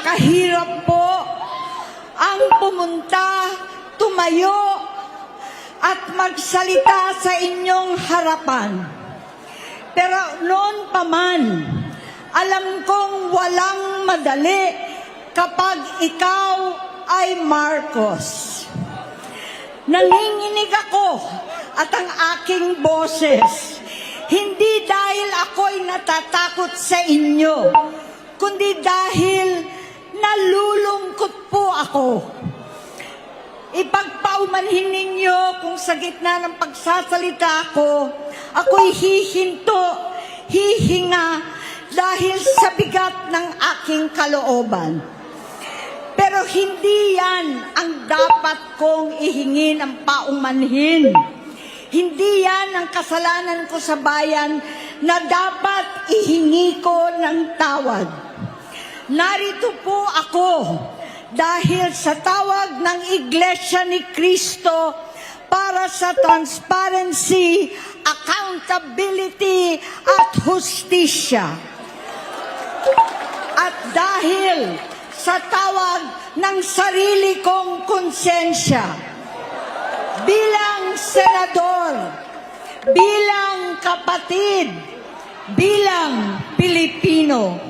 Napakahirap po ang pumunta, tumayo, at magsalita sa inyong harapan. Pero noon pa man, alam kong walang madali kapag ikaw ay Marcos. Nanginginig ako at ang aking boses, hindi dahil ako'y natatakot sa inyo, kundi dahil nalulungkot po ako. Ipagpaumanhin ninyo kung sa gitna ng pagsasalita ko, ako'y hihinto, hihinga dahil sa bigat ng aking kalooban. Pero hindi yan ang dapat kong ihingi ng paumanhin. Hindi yan ang kasalanan ko sa bayan na dapat ihingi ko ng tawad. Narito po ako dahil sa tawag ng Iglesia ni Cristo para sa transparency, accountability at hustisya. At dahil sa tawag ng sarili kong konsensya, bilang senador, bilang kapatid, bilang Pilipino.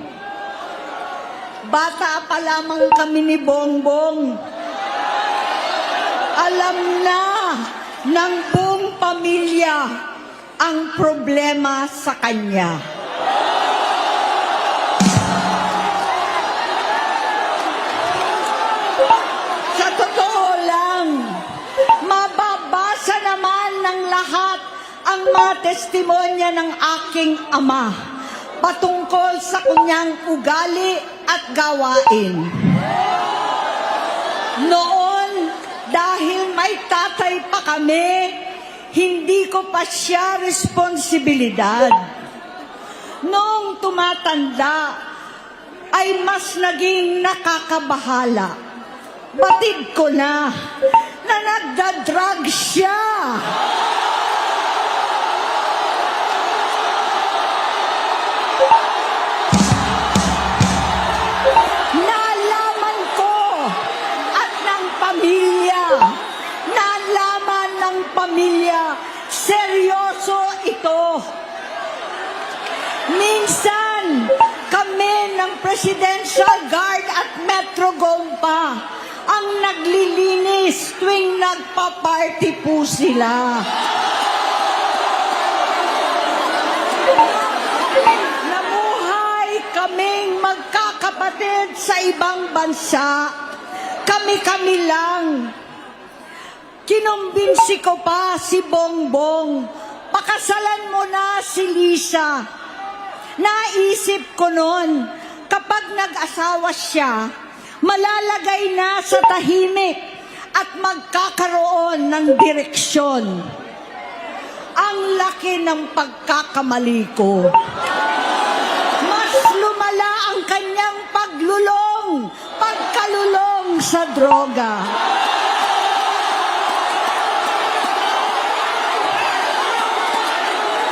Bata pa lamang kami ni Bongbong. Alam na ng buong pamilya ang problema sa kanya. Sa totoo lang, mababasa naman ng lahat ang mga testimonya ng aking ama patungkol sa kanyang ugali at gawain. Noon, dahil may tatay pa kami, hindi ko pa siya responsibilidad. Noong tumatanda, ay mas naging nakakabahala. Batid ko na nagda-drug siya. Nalaman ko at ng pamilya, nalaman ng pamilya, seryoso ito. Minsan, kami ng Presidential Guard at Metro Gompa ang naglilinis tuwing nagpa-party po sila. Namuhay kaming magkakapatid sa ibang bansa. Kami-kami lang. Kinumbinsi ko pa si Bongbong, pakasalan mo na si Lisa. Naisip ko noon, kapag nag-asawa siya, malalagay na sa tahimik at magkakaroon ng direksyon. Ang laki ng pagkakamali ko. Mas lumala ang kanyang pagkalulong sa droga.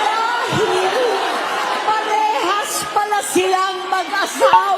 Dahil parehas pala silang mag-asawa.